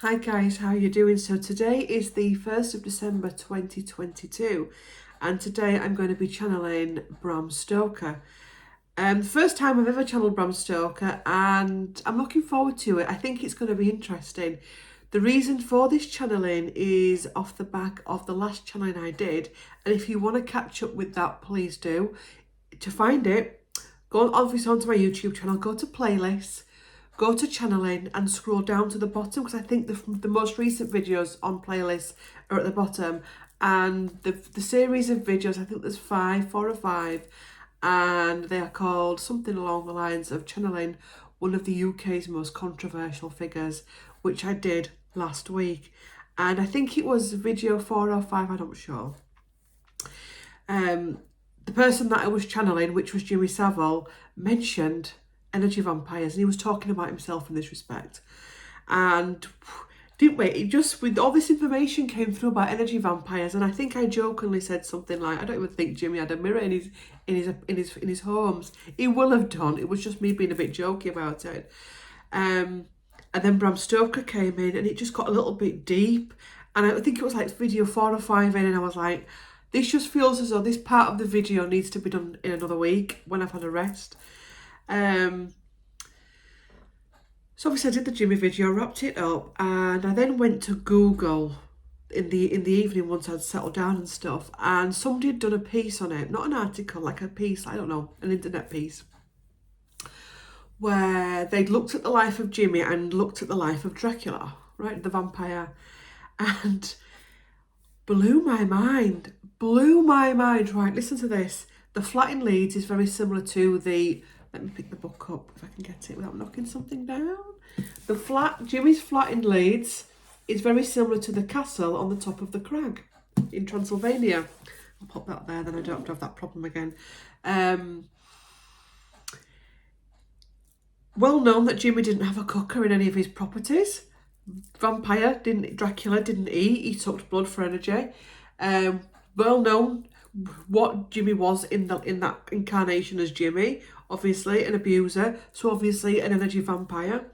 Hi guys, how are you doing? So today is the 1st of December 2022 and today I'm going to be channeling Bram Stoker. The first time I've ever channeled Bram Stoker and I'm looking forward to it. I think it's going to be interesting. The reason for this channeling is off the back of the last channeling I did, and if you want to catch up with that, please do. To find it, go obviously onto my YouTube channel, go to playlists, go to channeling and scroll down to the bottom, because I think the most recent videos on playlists are at the bottom, and the series of videos, I think there's 4 or 5, and they are called something along the lines of channeling one of the UK's most controversial figures, which I did last week, and I think it was video 4 or 5, I'm not sure. The person that I was channeling, which was Jimmy Savile, mentioned energy vampires, and he was talking about himself in this respect. And didn't we? It just, with all this information came through about energy vampires, and I think I jokingly said something like, "I don't even think Jimmy had a mirror in his homes." He will have done. It was just me being a bit jokey about it. And then Bram Stoker came in, and it just got a little bit deep. And I think it was like video 4 or 5 in, and I was like, this just feels as though this part of the video needs to be done in another week when I've had a rest. So obviously I did the Jimmy video, wrapped it up, and I then went to Google in the evening once I'd settled down and stuff, and somebody had done a piece on it, not an article, like a piece, I don't know, an internet piece, where they'd looked at the life of Jimmy and looked at the life of Dracula, right, the vampire, and blew my mind, right, listen to this. The flat in Leeds is very similar to the, let me pick the book up if I can get it without knocking something down. Jimmy's flat in Leeds is very similar to the castle on the top of the crag in Transylvania. I'll pop that there, then I don't have to have that problem again. Well known that Jimmy didn't have a cooker in any of his properties. Dracula didn't eat, he sucked blood for energy. Well known what Jimmy was in that incarnation as Jimmy, obviously an abuser, so obviously an energy vampire,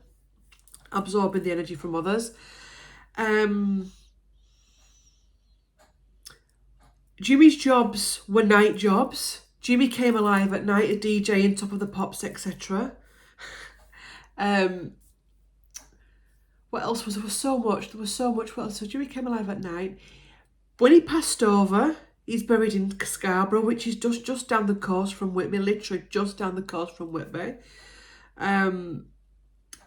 absorbing the energy from others. Jimmy's jobs were night jobs. Jimmy came alive at night, a DJ in Top of the Pops, etc. What else was there? Was so much. What else? So Jimmy came alive at night. When he passed over, he's buried in Scarborough, which is just down the coast from Whitby, literally just down the coast from Whitby.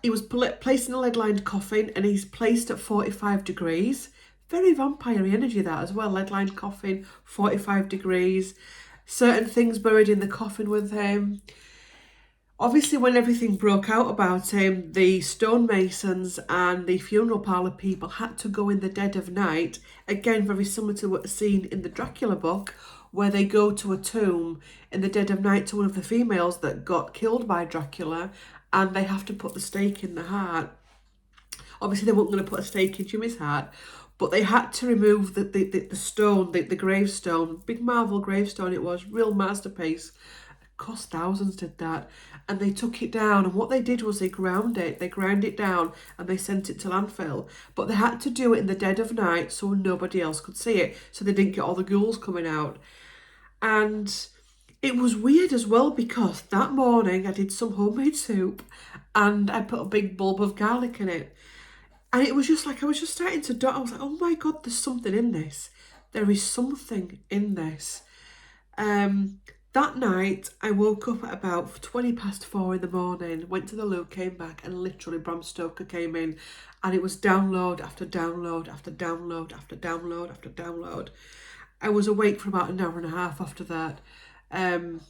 He was placed in a lead-lined coffin, and he's placed at 45 degrees. Very vampire energy that as well, lead-lined coffin, 45 degrees. Certain things buried in the coffin with him. Obviously, when everything broke out about him, the stonemasons and the funeral parlour people had to go in the dead of night. Again, very similar to what's seen in the Dracula book, where they go to a tomb in the dead of night to one of the females that got killed by Dracula, and they have to put the stake in the heart. Obviously, they weren't going to put a stake in Jimmy's heart, but they had to remove the stone, the gravestone. Big marble gravestone it was, real masterpiece. Cost thousands, did that, and they took it down, and what they did was they ground it down, and they sent it to landfill, but they had to do it in the dead of night so nobody else could see it, so they didn't get all the ghouls coming out. And it was weird as well, because that morning I did some homemade soup and I put a big bulb of garlic in it, and it was just like I was just starting to I was like, oh my god, there's something in this, there is something in this. That night, I woke up at about 4:20 in the morning, went to the loo, came back, and literally Bram Stoker came in, and it was download after download after download after download after download. I was awake for about an hour and a half after that. And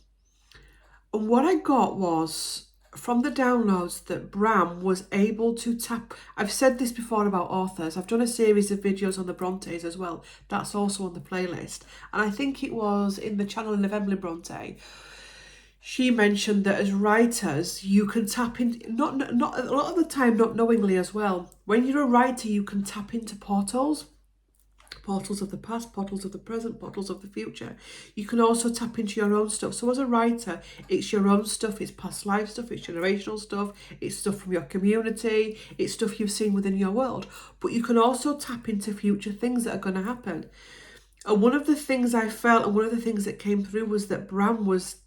what I got was, from the downloads, that Bram was able to tap. I've said this before about authors. I've done a series of videos on the Brontes as well. That's also on the playlist. And I think it was in the channel of Emily Bronte. She mentioned that as writers, you can tap in, not a lot of the time, not knowingly as well. When you're a writer, you can tap into portals. portals of the past, portals of the present, portals of the future. You can also tap into your own stuff. So as a writer, it's your own stuff, it's past life stuff, it's generational stuff, it's stuff from your community, it's stuff you've seen within your world. But you can also tap into future things that are going to happen. And one of the things I felt, and one of the things that came through, was that Bram was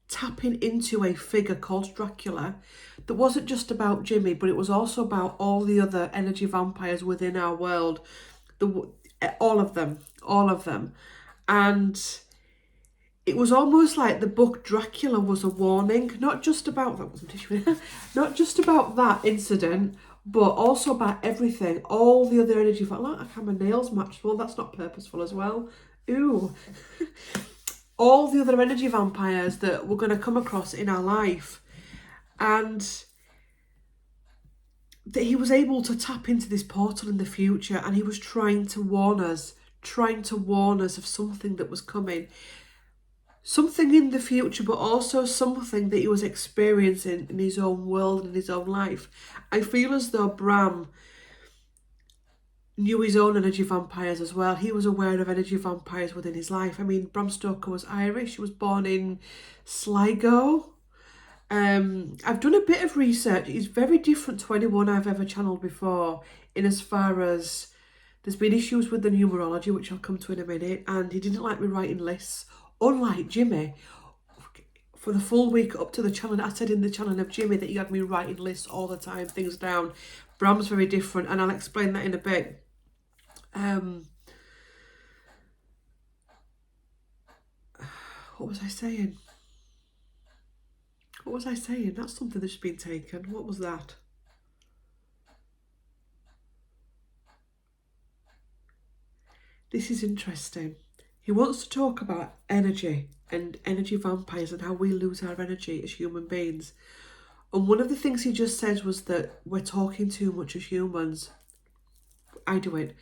tapping into a figure called Dracula that wasn't just about Jimmy, but it was also about all the other energy vampires within our world, all of them. And it was almost like the book Dracula was a warning, not just about not just about that incident, but also about everything, all the other energy. Look, I have my nails matched. Well, that's not purposeful as well. Ooh. All the other energy vampires that we're going to come across in our life. And that he was able to tap into this portal in the future, and he was trying to warn us of something that was coming. Something in the future, but also something that he was experiencing in his own world and his own life. I feel as though Bram knew his own energy vampires as well. He was aware of energy vampires within his life. I mean, Bram Stoker was Irish. He was born in Sligo. I've done a bit of research. He's very different to anyone I've ever channeled before, in as far as there's been issues with the numerology, which I'll come to in a minute, and he didn't like me writing lists. Unlike Jimmy, for the full week up to the channel, I said in the channel of Jimmy that he had me writing lists all the time, things down. Bram's very different, and I'll explain that in a bit. What was I saying? That's something that's been taken. What was that? This is interesting. He wants to talk about energy and energy vampires and how we lose our energy as human beings. And one of the things he just said was that we're talking too much as humans. I do it.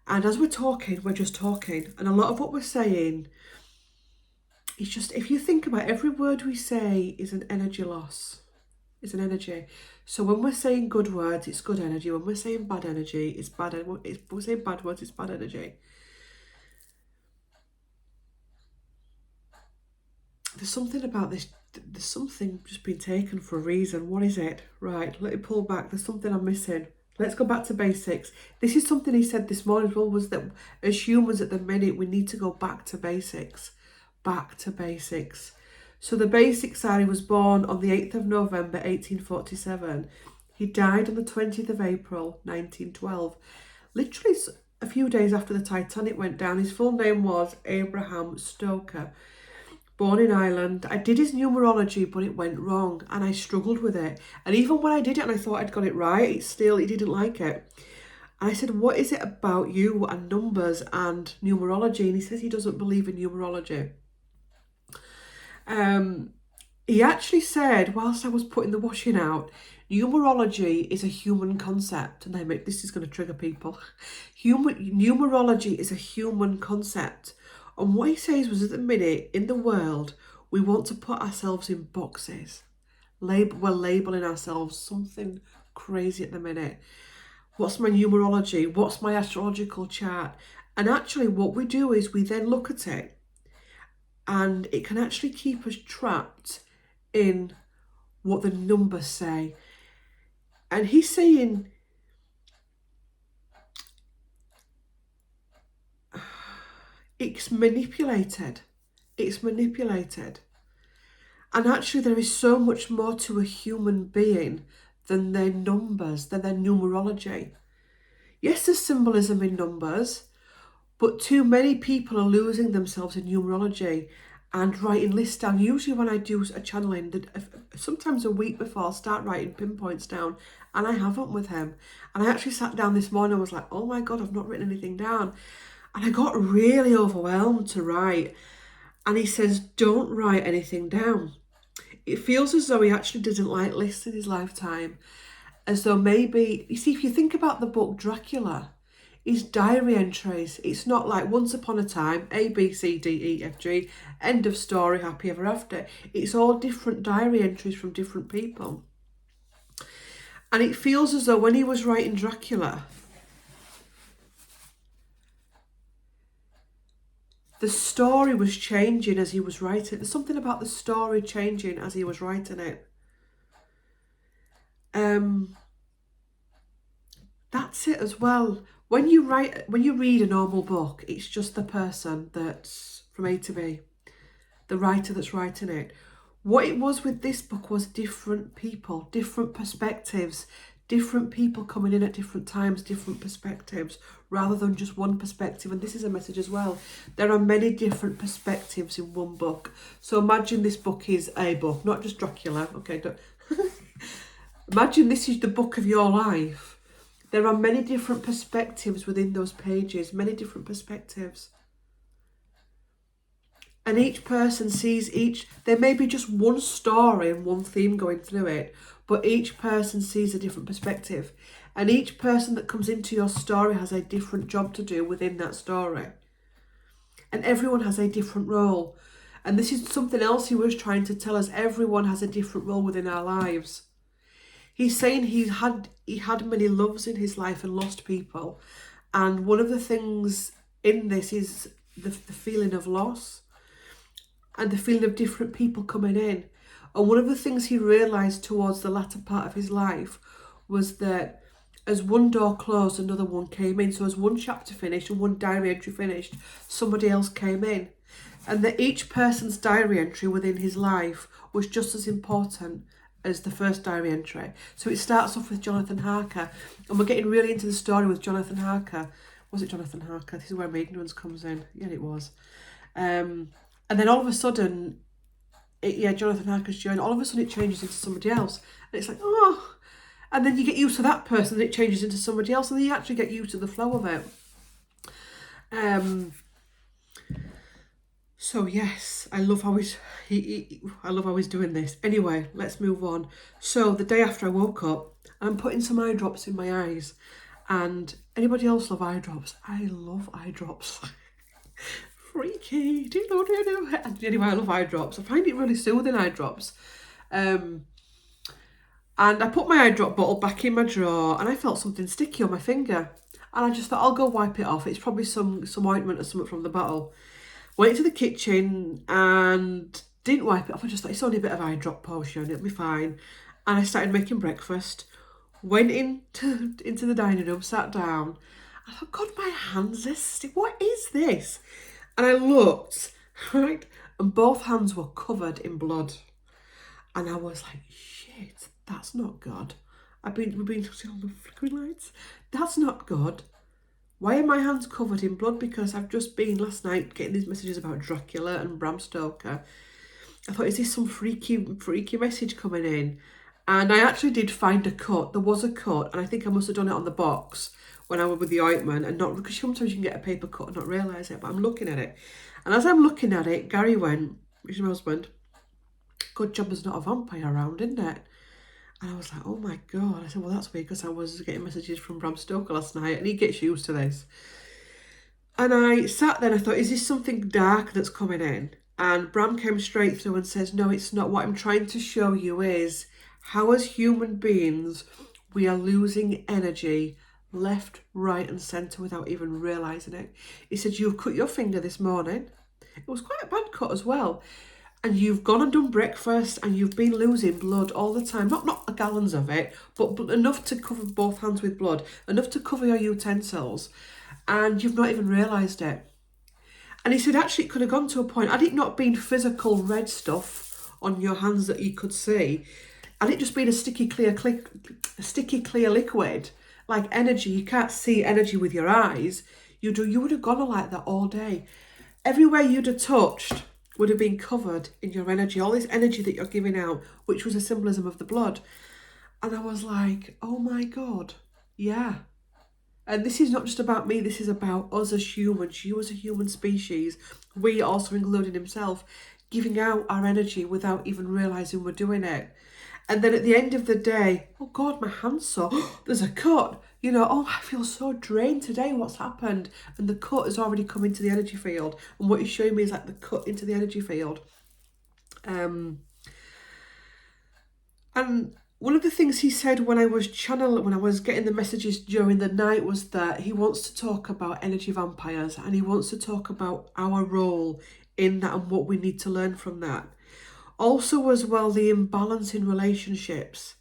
And as we're talking, we're just talking. And a lot of what we're saying is just, if you think about it, every word we say is an energy loss. It's an energy. So when we're saying good words, it's good energy. When we're saying bad energy, it's bad. If we're saying bad words, it's bad energy. There's something about this. There's something just been taken for a reason. What is it? Right, let me pull back. There's something I'm missing. Let's go back to basics. This is something he said this morning as well, was that as humans at the minute, we need to go back to basics. Back to basics. So the basics are, he was born on the 8th of November, 1847. He died on the 20th of April, 1912. Literally a few days after the Titanic went down. His full name was Bram Stoker. Born in Ireland. I did his numerology, but it went wrong, and I struggled with it. And even when I did it and I thought I'd got it right, he didn't like it. And I said, what is it about you and numbers and numerology? And he says he doesn't believe in numerology. He actually said, whilst I was putting the washing out, numerology is a human concept. And this is going to trigger people. Numerology is a human concept. And what he says was, at the minute, in the world, we want to put ourselves in boxes. We're labelling ourselves something crazy at the minute. What's my numerology? What's my astrological chart? And actually what we do is we then look at it, and it can actually keep us trapped in what the numbers say. And he's saying, it's manipulated. And actually there is so much more to a human being than their numbers, than their numerology. Yes, there's symbolism in numbers, but too many people are losing themselves in numerology and writing lists down. Usually when I do a channeling, sometimes a week before, I'll start writing pinpoints down, and I haven't with him. And I actually sat down this morning and was like, oh my God, I've not written anything down. And I got really overwhelmed to write. And he says, don't write anything down. It feels as though he actually didn't like lists in his lifetime. As though maybe, you see, if you think about the book Dracula, his diary entries, it's not like once upon a time, A, B, C, D, E, F, G, end of story, happy ever after. It's all different diary entries from different people. And it feels as though when he was writing Dracula, the story was changing as he was writing. There's something about the story changing as he was writing it. That's it as well. When you read a normal book, it's just the person that's from A to B, the writer that's writing it. What it was with this book was different people, different perspectives, different people coming in at different times, different perspectives, rather than just one perspective. And this is a message as well. There are many different perspectives in one book. So imagine this book is a book, not just Dracula. Okay, don't. Imagine this is the book of your life. There are many different perspectives within those pages, many different perspectives. And each person sees there may be just one story and one theme going through it, but each person sees a different perspective. And each person that comes into your story has a different job to do within that story. And everyone has a different role. And this is something else he was trying to tell us. Everyone has a different role within our lives. He's saying he had many loves in his life and lost people. And one of the things in this is the feeling of loss and the feeling of different people coming in. And one of the things he realised towards the latter part of his life was that as one door closed, another one came in. So as one chapter finished and one diary entry finished, somebody else came in. And that each person's diary entry within his life was just as important as the first diary entry. So it starts off with Jonathan Harker, and we're getting really into the story with Jonathan Harker. Was it Jonathan Harker? This is where my ignorance comes in. Yeah, it was. And then all of a sudden, Jonathan Harker's journey, all of a sudden it changes into somebody else. And it's like, oh. And then you get used to that person, and it changes into somebody else, and then you actually get used to the flow of it. So yes, I love how he's doing this. Anyway, let's move on. So the day after I woke up, I'm putting some eye drops in my eyes. And anybody else love eye drops? I love eye drops. Freaky. Do you know? Anyway, I love eye drops. I find it really soothing, eye drops. And I put my eye drop bottle back in my drawer, and I felt something sticky on my finger. And I just thought, I'll go wipe it off. It's probably some ointment or something from the bottle. Went into the kitchen and didn't wipe it off. I just thought, it's only a bit of eye drop potion, it'll be fine. And I started making breakfast. Went into the dining room, sat down. I thought, God, my hands are sticky. What is this? And I looked, right, and both hands were covered in blood. And I was like, shit, that's not good. We've been looking on the flickering lights. That's not good. Why are my hands covered in blood? Because I've just been last night getting these messages about Dracula and Bram Stoker. I thought, is this some freaky message coming in? And I actually did find a cut. There was a cut, and I think I must have done it on the box when I was with the ointment, and not because sometimes you can get a paper cut and not realise it, but I'm looking at it. And as I'm looking at it, Gary went, which is my husband, good job there's not a vampire around, isn't it? And I was like, oh my God. I said, well, that's weird because I was getting messages from Bram Stoker last night, and he gets used to this. And I sat there and I thought, is this something dark that's coming in? And Bram came straight through and says, no, it's not. What I'm trying to show you is how as human beings, we are losing energy left, right and centre without even realising it. He said, you've cut your finger this morning. It was quite a bad cut as well. And you've gone and done breakfast and you've been losing blood all the time. Not gallons of it, but enough to cover both hands with blood, enough to cover your utensils. And you've not even realised it. And he said, actually, it could have gone to a point, had it not been physical red stuff on your hands that you could see, had it just been a sticky clear liquid, like energy, you can't see energy with your eyes, you would have gone like that all day. Everywhere you'd have touched would have been covered in your energy, all this energy that you're giving out, which was a symbolism of the blood. And I was like, oh my God, yeah. And this is not just about me, this is about us as humans, you as a human species, we also including himself, giving out our energy without even realising we're doing it. And then at the end of the day, oh God, my hand's sore, there's a cut. You know, oh, I feel so drained today, what's happened? And the cut has already come into the energy field. And what he's showing me is like the cut into the energy field. And One of the things he said when I was getting the messages during the night was that he wants to talk about energy vampires, and he wants to talk about our role in that and what we need to learn from that. Also, as well, the imbalance in relationships.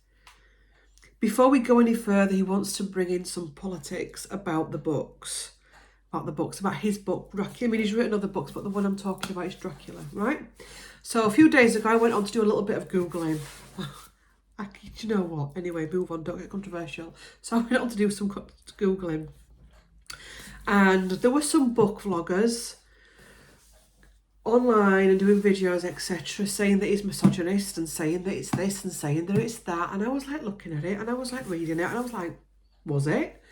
Before we go any further, he wants to bring in some politics about the books. About his book, Dracula. I mean, he's written other books, but the one I'm talking about is Dracula, right? So a few days ago, I went on to do a little bit of Googling. Do you know what? Anyway, move on, don't get controversial. So I went on to do some Googling. And there were some book vloggers online and doing videos, etc., saying that he's misogynist and saying that it's this and saying that it's that. And I was like looking at it and I was like reading it and I was like, was it?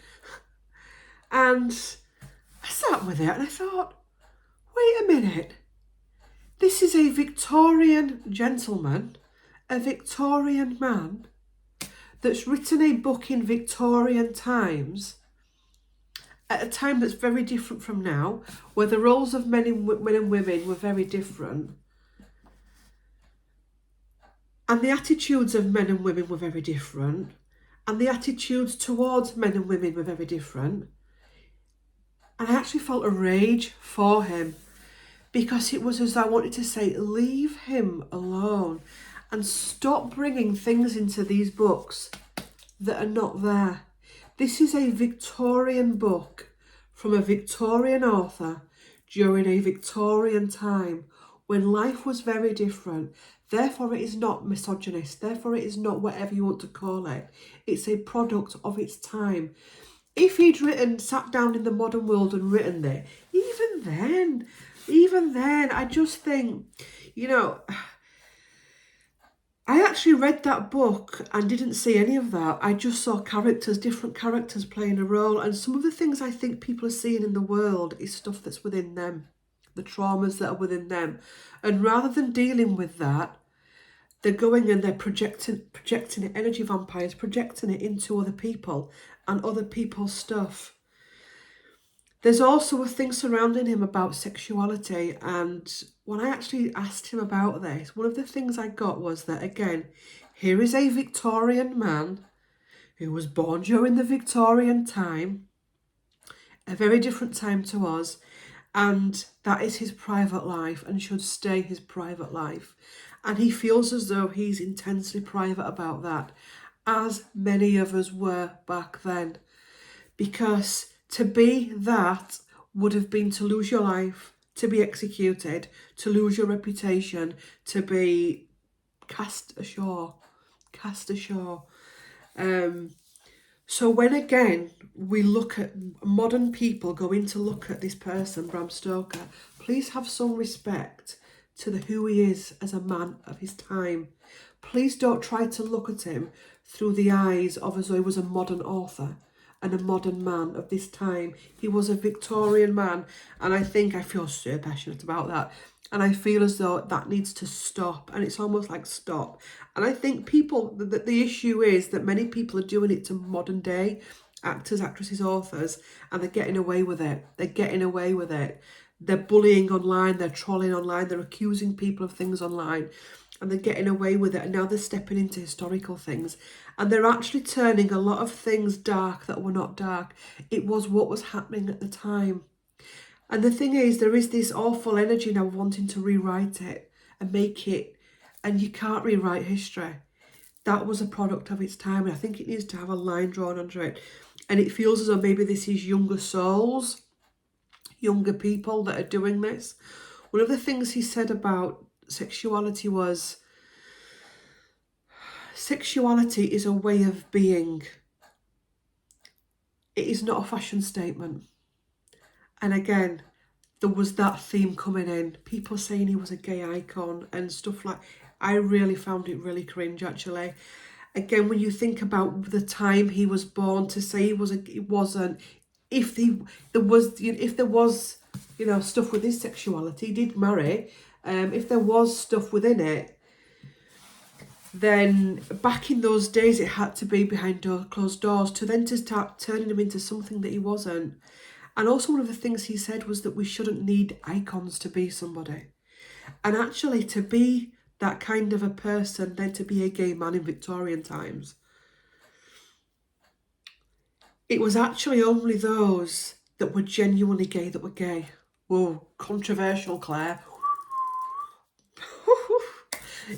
And I sat with it and I thought, wait a minute. This is a Victorian gentleman, a Victorian man, that's written a book in Victorian times at a time that's very different from now, where the roles of men and women were very different. And the attitudes of men and women were very different. And the attitudes towards men and women were very different. And I actually felt a rage for him, because it was as I wanted to say, leave him alone and stop bringing things into these books that are not there. This is a Victorian book from a Victorian author during a Victorian time when life was very different. Therefore, it is not misogynist. Therefore, it is not whatever you want to call it. It's a product of its time. If he'd sat down in the modern world and written it, even then, I just think, I actually read that book and didn't see any of that. I just saw different characters playing a role. And some of the things I think people are seeing in the world is stuff that's within them, the traumas that are within them. And rather than dealing with that, they're going and they're projecting it, energy vampires, projecting it into other people and other people's stuff. There's also a thing surrounding him about sexuality, and when I actually asked him about this, one of the things I got was that, again, here is a Victorian man who was born during the Victorian time, a very different time to us, and that is his private life and should stay his private life. And he feels as though he's intensely private about that, as many of us were back then, because to be that would have been to lose your life, to be executed, to lose your reputation, to be cast ashore. So when again we look at modern people going to look at this person, Bram Stoker, please have some respect to who he is as a man of his time. Please don't try to look at him through the eyes of as though he was a modern author and a modern man of this time. He was a Victorian man, and I feel so passionate about that. And I feel as though that needs to stop, and it's almost like stop. And I think the issue is that many people are doing it to modern day actors, actresses, authors, and they're getting away with it. They're bullying online, they're trolling online, they're accusing people of things online, and they're getting away with it. And now they're stepping into historical things. And they're actually turning a lot of things dark that were not dark. It was what was happening at the time. And the thing is, there is this awful energy now wanting to rewrite it and make it, and you can't rewrite history. That was a product of its time, and I think it needs to have a line drawn under it. And it feels as though maybe this is younger souls, younger people that are doing this. One of the things he said about sexuality was, sexuality is a way of being. It is not a fashion statement. And again, there was that theme coming in. People saying he was a gay icon and stuff like. I really found it really cringe, actually. Again, when you think about the time he was born, to say he wasn't. If there was stuff with his sexuality, he did marry. If there was stuff within it, then back in those days it had to be behind closed doors, to start turning him into something that he wasn't. And also one of the things he said was that we shouldn't need icons to be somebody. And actually, to be that kind of a person then to be a gay man in Victorian times. It was actually only those that were genuinely gay that were gay. Whoa, controversial, Claire.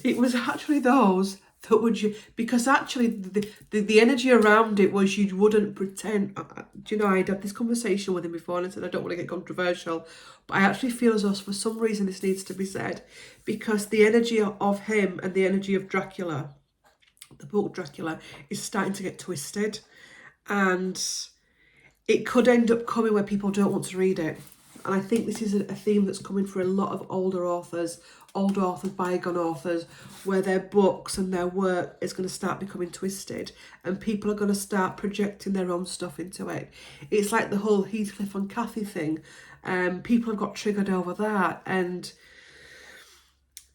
It was actually those that would because actually the energy around it was you wouldn't pretend. Do you know, I'd had this conversation with him before and I said I don't want to get controversial, but I actually feel as though for some reason this needs to be said, because the energy of him and the energy of Dracula, the book Dracula, is starting to get twisted, and it could end up coming where people don't want to read it. And I think this is a theme that's coming for a lot of older authors, bygone authors, where their books and their work is going to start becoming twisted and people are going to start projecting their own stuff into it. It's like the whole Heathcliff and Cathy thing. People have got triggered over that, and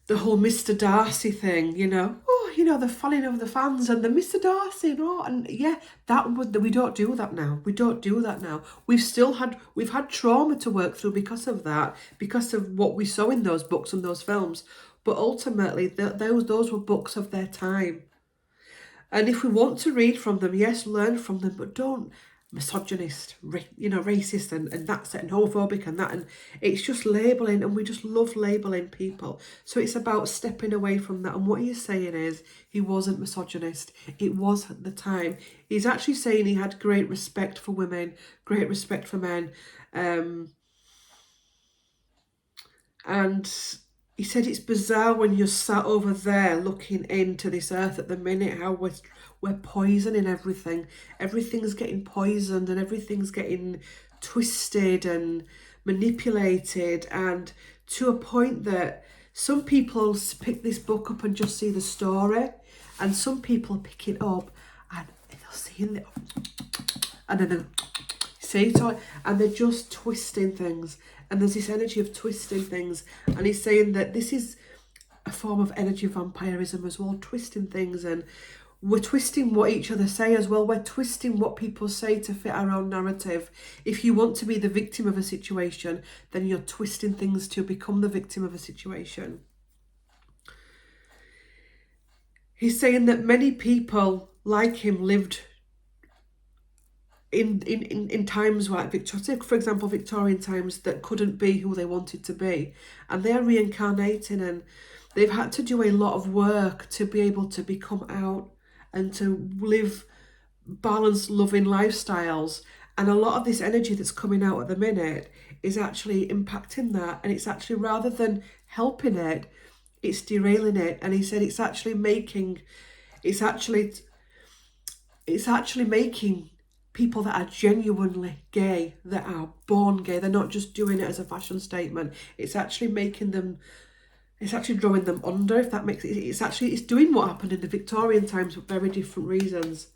the whole Mr. Darcy thing, the falling of the fans and the Mr. Darcy and yeah, we don't do that now. We don't do that now. We've had trauma to work through because of that, because of what we saw in those books and those films. But ultimately, those were books of their time. And if we want to read from them, yes, learn from them, but don't misogynist, racist and that's it, and homophobic and that, and it's just labelling, and we just love labelling people. So it's about stepping away from that. And what he's saying is he wasn't misogynist. It was at the time. He's actually saying he had great respect for women, great respect for men, and he said it's bizarre when you're sat over there looking into this earth at the minute, how we're poisoning everything. Everything's getting poisoned and everything's getting twisted and manipulated, and to a point that some people pick this book up and just see the story, and some people pick it up and they'll see it and then they'll see it, and they're just twisting things. And there's this energy of twisting things. And he's saying that this is a form of energy vampirism as well, twisting things. And we're twisting what each other say as well. We're twisting what people say to fit our own narrative. If you want to be the victim of a situation, then you're twisting things to become the victim of a situation. He's saying that many people like him lived in times like Victoria, for example, Victorian times, that couldn't be who they wanted to be, and they're reincarnating, and they've had to do a lot of work to be able to become out and to live balanced, loving lifestyles. And a lot of this energy that's coming out at the minute is actually impacting that, and it's actually, rather than helping it, it's derailing it. And he said it's actually making people that are genuinely gay, that are born gay. They're not just doing it as a fashion statement. It's actually drawing them under, if that makes it. It's doing what happened in the Victorian times for very different reasons.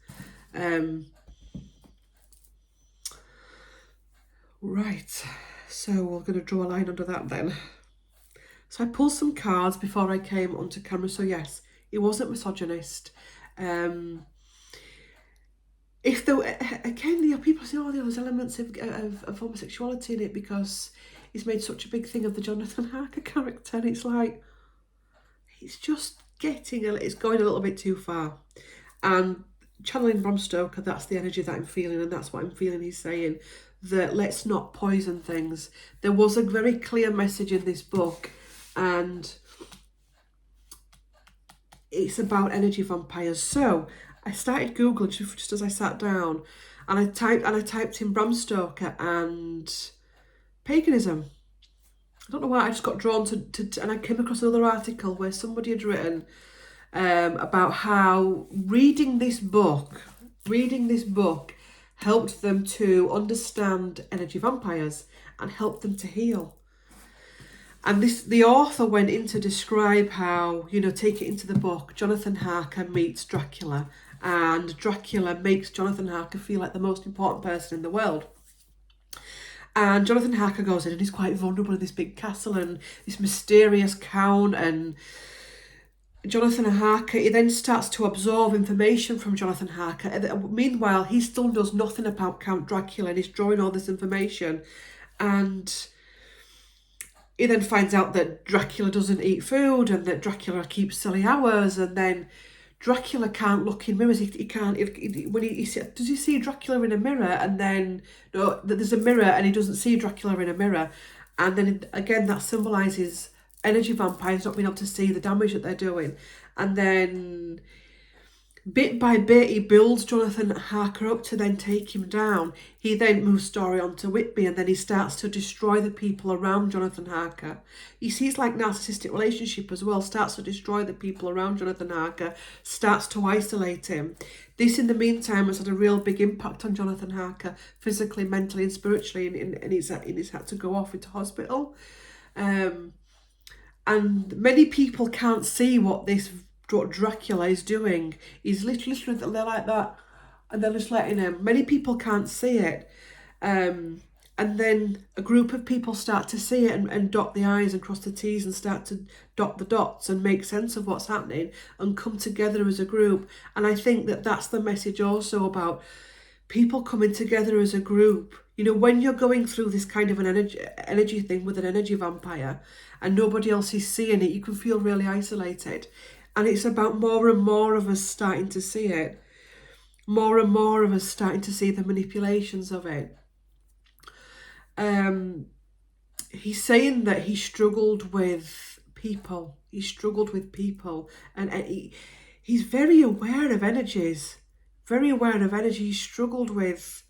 Right, so we're going to draw a line under that then. So I pulled some cards before I came onto camera. So yes, he wasn't misogynist. If there, again, people say, there's elements of homosexuality in it because he's made such a big thing of the Jonathan Harker character, and it's like, it's just it's going a little bit too far. And channeling Bram Stoker, that's the energy that I'm feeling, and that's what I'm feeling he's saying, that let's not poison things. There was a very clear message in this book, and it's about energy vampires. So I started Googling just as I sat down, and I typed in Bram Stoker and paganism. I don't know why, I just got drawn to and I came across another article where somebody had written about how reading this book helped them to understand energy vampires and helped them to heal. And the author went in to describe how, take it into the book, Jonathan Harker meets Dracula, and Dracula makes Jonathan Harker feel like the most important person in the world. And Jonathan Harker goes in and he's quite vulnerable in this big castle and this mysterious count, and Jonathan Harker, he then starts to absorb information from Jonathan Harker. And meanwhile, he still knows nothing about Count Dracula, and he's drawing all this information. And he then finds out that Dracula doesn't eat food and that Dracula keeps silly hours, and then Dracula can't look in mirrors. He can't. When does he see Dracula in a mirror, and then no, there's a mirror and he doesn't see Dracula in a mirror, and then again that symbolises energy vampires not being able to see the damage that they're doing, and then bit by bit, he builds Jonathan Harker up to then take him down. He then moves story on to Whitby, and then he starts to destroy the people around Jonathan Harker. You see, it's like narcissistic relationship as well. Starts to destroy the people around Jonathan Harker, starts to isolate him. This, in the meantime, has had a real big impact on Jonathan Harker, physically, mentally, and spiritually, and he's had to go off into hospital. And many people can't see what Dracula is doing. He's literally like that, and they're just letting him. Many people can't see it, and then a group of people start to see it and dot the I's and cross the T's and start to dot the dots and make sense of what's happening and come together as a group. And I think that that's the message also about people coming together as a group. You know, when you're going through this kind of an energy thing with an energy vampire and nobody else is seeing it, you can feel really isolated. And it's about more and more of us starting to see it. More and more of us starting to see the manipulations of it. He's saying that he struggled with people. He struggled with people. And he's very aware of energies. Very aware of energy. He struggled with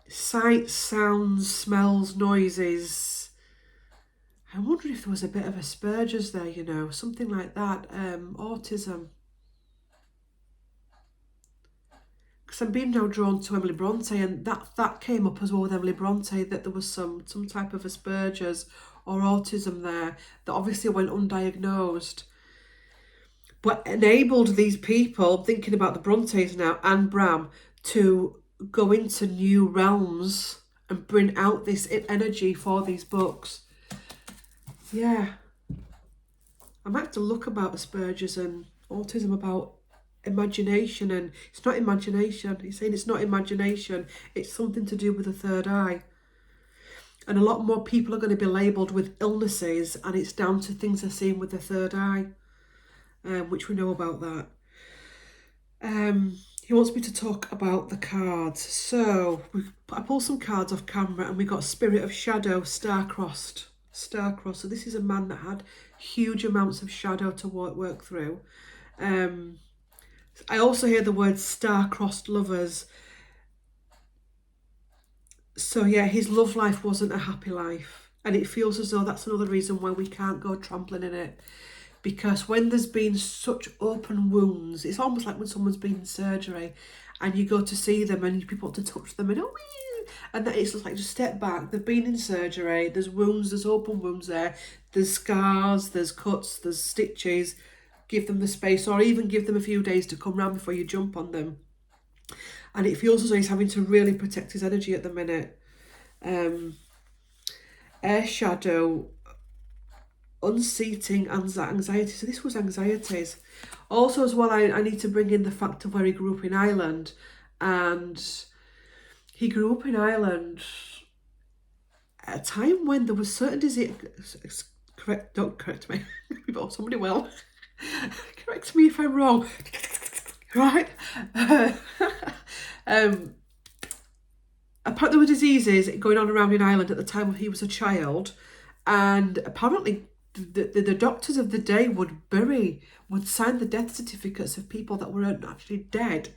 sights, sounds, smells, noises. I wonder if there was a bit of Asperger's there, you know, something like that, autism. Because I'm being now drawn to Emily Bronte, and that came up as well with Emily Bronte, that there was some type of Asperger's or autism there that obviously went undiagnosed, but enabled these people, thinking about the Brontes now and Bram, to go into new realms and bring out this energy for these books. Yeah, I might have to look about Asperger's and autism, about imagination, and it's not imagination. He's saying it's not imagination, it's something to do with the third eye. And a lot more people are going to be labelled with illnesses, and it's down to things they're seeing with the third eye, which we know about that. He wants me to talk about the cards. So I pulled some cards off camera, and we got Spirit of Shadow, Star-Crossed. So this is a man that had huge amounts of shadow to work through. I also hear the word star-crossed lovers. So yeah, his love life wasn't a happy life, and it feels as though that's another reason why we can't go trampling in it, because when there's been such open wounds, it's almost like when someone's been in surgery and you go to see them and people want to touch them and that it's just like, just step back. They've been in surgery, there's wounds, there's open wounds there, there's scars, there's cuts, there's stitches. Give them the space, or even give them a few days to come round before you jump on them. And it feels as though he's having to really protect his energy at the minute. Air shadow, unseating, anxiety. So this was anxieties. Also as well, I need to bring in the fact of where he grew up in Ireland. And he grew up in Ireland at a time when there was certain disease. Don't correct me. Somebody will. Correct me if I'm wrong. Right? Apparently there were diseases going on around in Ireland at the time when he was a child, and apparently the doctors of the day would sign the death certificates of people that were actually dead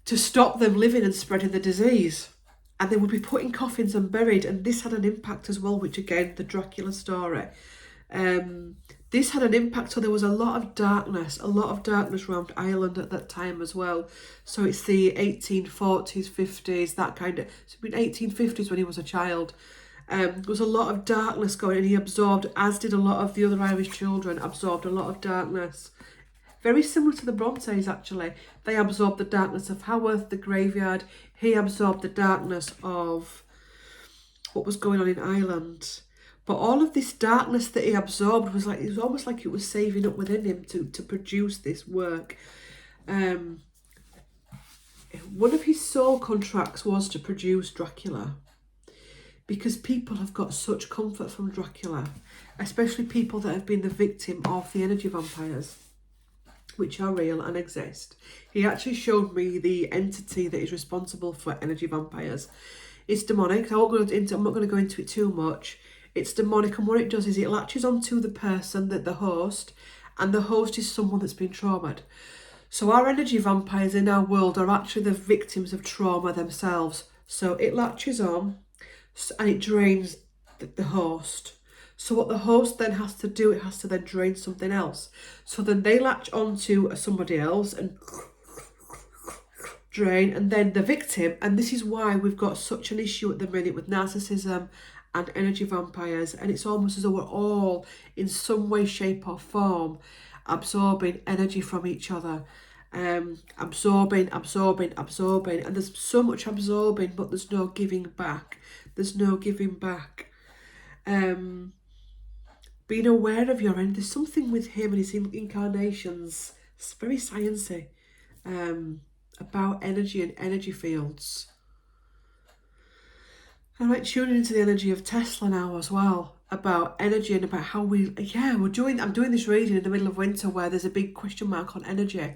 to stop them living and spreading the disease. And they would be put in coffins and buried, and this had an impact as well, which again, the Dracula story. This had an impact, so there was a lot of darkness around Ireland at that time as well. So it's the 1840s, 50s, that kind of, it's been 1850s when he was a child. There was a lot of darkness going, and he absorbed, as did a lot of the other Irish children, absorbed a lot of darkness. Very similar to the Brontes, actually. They absorbed the darkness of Haworth, the graveyard. He absorbed the darkness of what was going on in Ireland. But all of this darkness that he absorbed was like, it was almost like it was saving up within him to produce this work. One of his soul contracts was to produce Dracula. because people have got such comfort from Dracula, especially people that have been the victim of the energy vampires, which are real and exist. He actually showed me the entity that is responsible for energy vampires. It's demonic. I'm not going to go into it too much. It's demonic, and what it does is it latches onto the person, the host, and the host is someone that's been traumatized. So our energy vampires in our world are actually the victims of trauma themselves. So it latches on and it drains the host. So what the host then has to do, it has to then drain something else. So then they latch onto somebody else and drain, and then the victim, and this is why we've got such an issue at the minute with narcissism and energy vampires, and it's almost as though we're all in some way, shape or form absorbing energy from each other. Absorbing, and there's so much absorbing, but there's no giving back. Being aware of your end. There's something with him and his incarnations. It's very sciencey. About energy and energy fields. I like tuning into the energy of Tesla now as well, about energy and about how I'm doing this reading in the middle of winter where there's a big question mark on energy.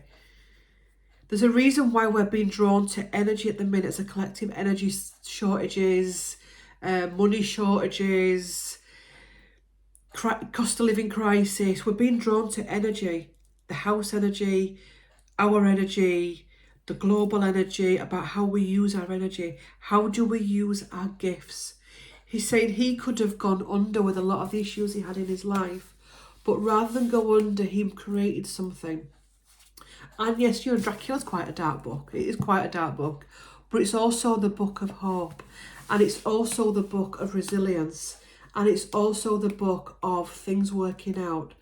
There's a reason why we're being drawn to energy at the minute as a collective. Energy shortages, money shortages, cost of living crisis. We're being drawn to energy, the house energy, our energy, the global energy, about how we use our energy. How do we use our gifts? He's saying he could have gone under with a lot of the issues he had in his life, but rather than go under, he created something. And yes, Dracula's quite a dark book. It is quite a dark book, but it's also the book of hope, and it's also the book of resilience, and it's also the book of things working out,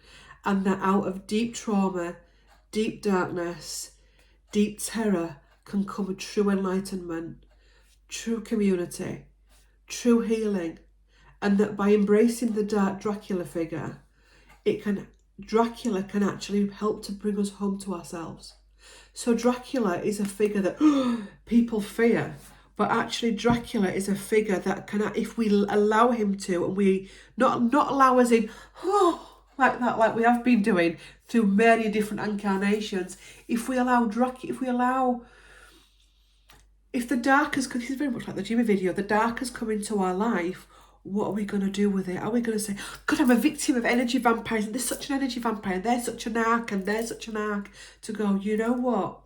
and that out of deep trauma, deep darkness, deep terror can come a true enlightenment, true community, true healing, and that by embracing the dark Dracula figure, Dracula can actually help to bring us home to ourselves. So Dracula is a figure that people fear, but actually Dracula is a figure that can, if we allow him to, and we not allow us in, like that, like we have been doing through many different incarnations. If we allow if the dark has come, this is very much like the Jimmy video, the dark has come into our life, what are we going to do with it? Are we going to say, God, I'm a victim of energy vampires, and there's such an energy vampire, and they're such an arc, and they're such an arc, to go, you know what?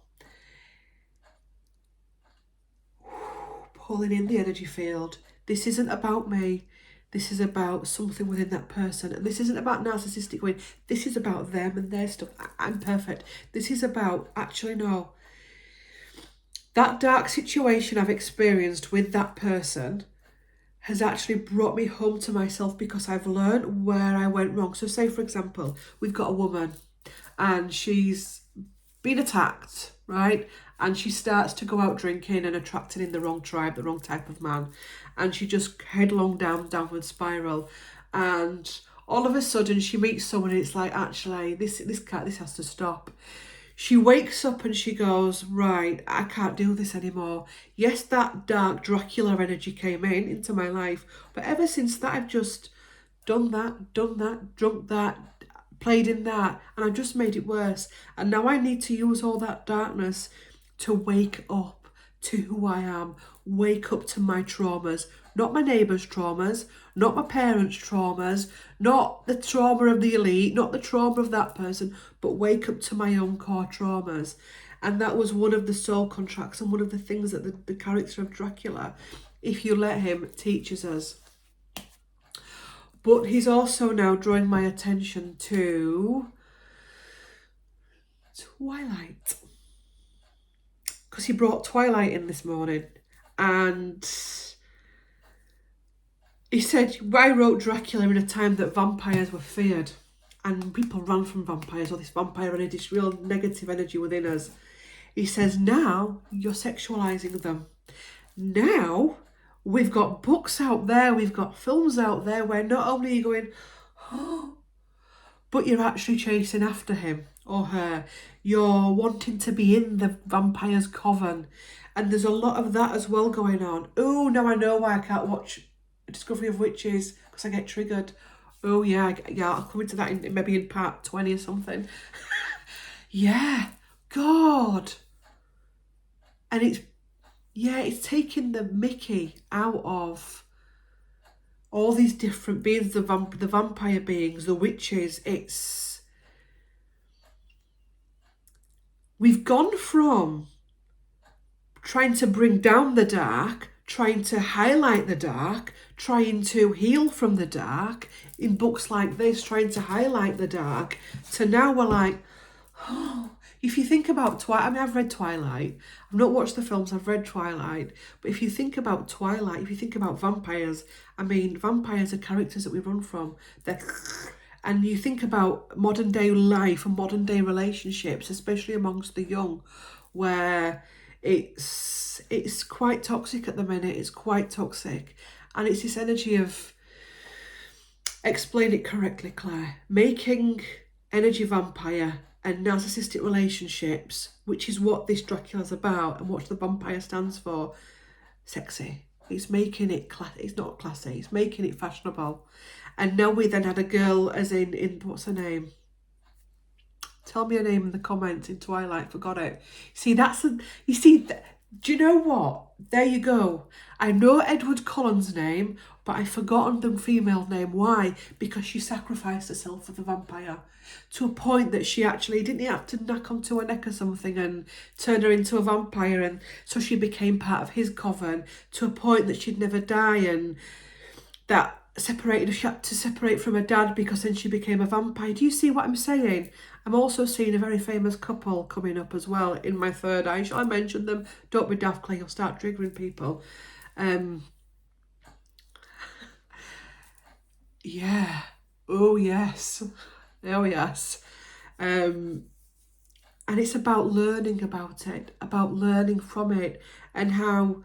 Pulling in the energy field. This isn't about me. This is about something within that person. And this isn't about narcissistic going, this is about them and their stuff. I'm perfect. This is about, actually, no. That dark situation I've experienced with that person has actually brought me home to myself, because I've learned where I went wrong. So say, for example, we've got a woman and she's been attacked, right? And she starts to go out drinking and attracting in the wrong tribe, the wrong type of man. And she just headlong downward spiral. And all of a sudden she meets someone and it's like, actually, this has to stop. She wakes up and she goes, right, I can't do this anymore. Yes, that dark Dracula energy came into my life. But ever since that, I've just done that, drunk that, played in that, and I've just made it worse. And now I need to use all that darkness to wake up to who I am, wake up to my traumas, not my neighbours' traumas, not my parents' traumas, not the trauma of the elite, not the trauma of that person, but wake up to my own core traumas. And that was one of the soul contracts and one of the things that the character of Dracula, if you let him, teaches us. But he's also now drawing my attention to Twilight. Because he brought Twilight in this morning, and he said, I wrote Dracula in a time that vampires were feared and people ran from vampires, or this vampire energy, this real negative energy within us. He says, now you're sexualizing them. Now we've got books out there, we've got films out there where not only are you going, oh, but you're actually chasing after him or her. You're wanting to be in the vampire's coven. And there's a lot of that as well going on. Oh, now I know why I can't watch a discovery of witches, because I get triggered. Oh yeah, I'll come into that maybe in part 20 or something. Yeah, God. And it's taking the mickey out of all these different beings, the vampire beings, the witches. We've gone from trying to bring down the dark, trying to highlight the dark, trying to heal from the dark in books like this, trying to highlight the dark, to now we're like, oh, if you think about Twilight, I mean, I've read Twilight. I've not watched the films, I've read Twilight. But if you think about Twilight, if you think about vampires, I mean, vampires are characters that we run from. And you think about modern day life and modern day relationships, especially amongst the young, where it's quite toxic at the minute. It's quite toxic. And it's this energy of, explain it correctly, Claire, making energy vampire and narcissistic relationships, which is what this Dracula's about and what the vampire stands for, sexy. It's making it it's not classy, it's making it fashionable. And now we then had a girl, as in what's her name? Tell me her name in the comments in Twilight, forgot it. See, do you know what? There you go. I know Edward Cullen's name, but I've forgotten the female name. Why? Because she sacrificed herself for the vampire to a point that she actually didn't have to knock onto her neck or something and turn her into a vampire, and so she became part of his coven to a point that she'd never die, and that she had to separate from her dad because then she became a vampire. Do you see what I'm saying? I'm also seeing a very famous couple coming up as well in my third eye. Shall I mention them? Don't be daft, Clay, you'll start triggering people. Yeah. Oh yes. Oh yes. And it's about learning about it, about learning from it, and how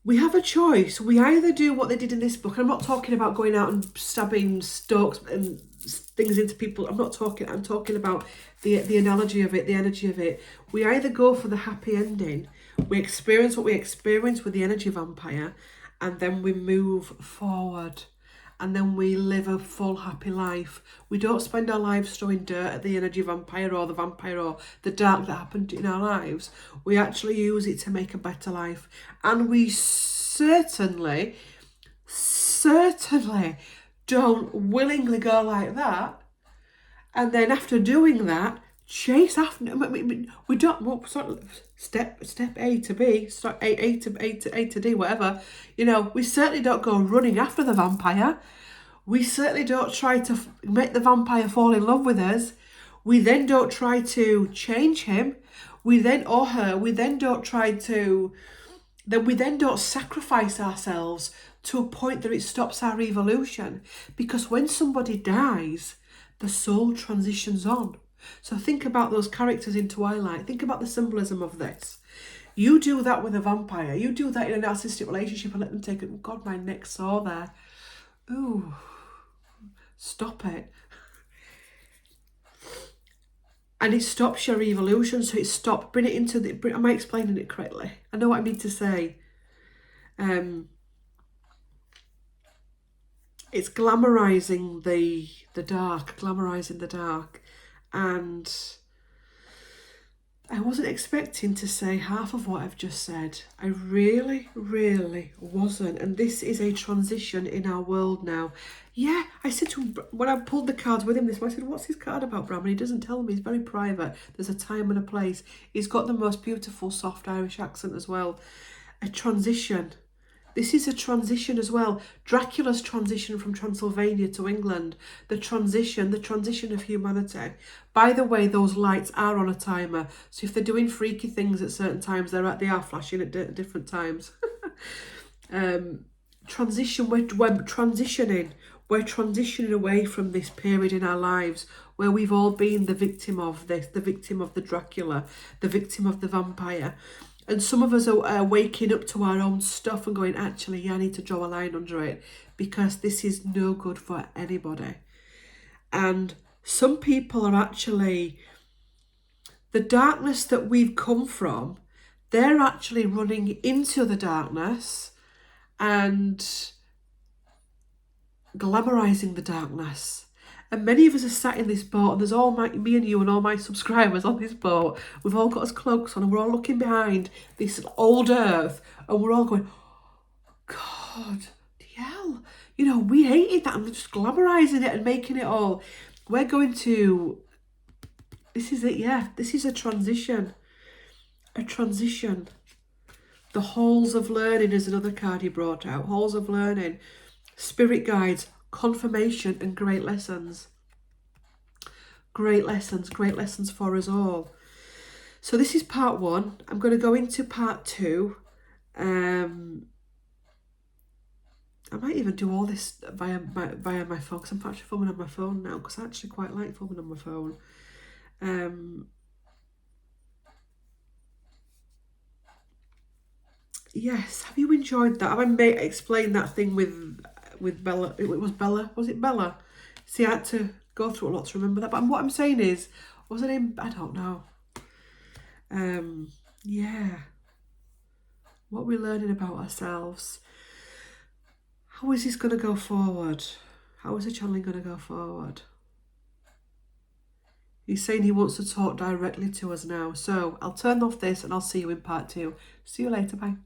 we have a choice. We either do what they did in this book. I'm not talking about going out and stabbing stalks and things into people. I'm talking about the analogy of it, the energy of it. We either go for the happy ending, we experience what we experience with the energy vampire, and then we move forward. And then we live a full happy life. We don't spend our lives throwing dirt at the energy vampire or the vampire or the dark that happened in our lives. We actually use it to make a better life. And we certainly don't willingly go like that. And then after doing that, chase after. We don't. Well, step A to B, A to D, whatever. You know, we certainly don't go running after the vampire. We certainly don't try to make the vampire fall in love with us. We then don't try to change him. We then don't sacrifice ourselves to a point that it stops our evolution. Because when somebody dies, the soul transitions on. So think about those characters in Twilight. Think about the symbolism of this. You do that with a vampire. You do that in a narcissistic relationship and let them take it. Oh God, my neck's sore there. Ooh, stop it. And it stops your evolution. So it stops. Bring it into the. Am I explaining it correctly? I know what I mean to say. It's glamorizing the dark, and I wasn't expecting to say half of what I've just said. I really, really wasn't. And this is a transition in our world now. Yeah, I said to him, when I pulled the cards with him this morning, I said, what's his card about, Bram? And he doesn't tell me. He's very private. There's a time and a place. He's got the most beautiful, soft Irish accent as well. A transition. This is a transition as well. Dracula's transition from Transylvania to England. The transition of humanity. By the way, those lights are on a timer. So if they're doing freaky things at certain times, they are flashing at different times. Transition, we're transitioning. We're transitioning away from this period in our lives where we've all been the victim of this, the victim of the Dracula, the victim of the vampire. And some of us are waking up to our own stuff and going, actually, yeah, I need to draw a line under it because this is no good for anybody. And some people are actually, the darkness that we've come from, they're actually running into the darkness and glamorizing the darkness. And many of us are sat in this boat, and there's me and you and all my subscribers on this boat. We've all got us cloaks on, and we're all looking behind this old earth, and we're all going, God, the hell. You know, we hated that, and we're just glamorizing it and making it all. We're going to, this is it, yeah. This is a transition. A transition. The halls of learning is another card he brought out. Halls of learning, spirit guides, confirmation, and great lessons. Great lessons for us all. So this is part 1. I'm going to go into part 2. I might even do all this via my phone, because I'm actually filming on my phone now, because I actually quite like filming on my phone. Yes, have you enjoyed that? Have I explained that thing with Bella? It was Bella, was it Bella? See, I had to go through a lot to remember that. But what I'm saying is, was it in? I don't know. Yeah. What we're learning about ourselves. How is this going to go forward? How is the channeling going to go forward? He's saying he wants to talk directly to us now. So I'll turn off this and I'll see you in part 2. See you later. Bye.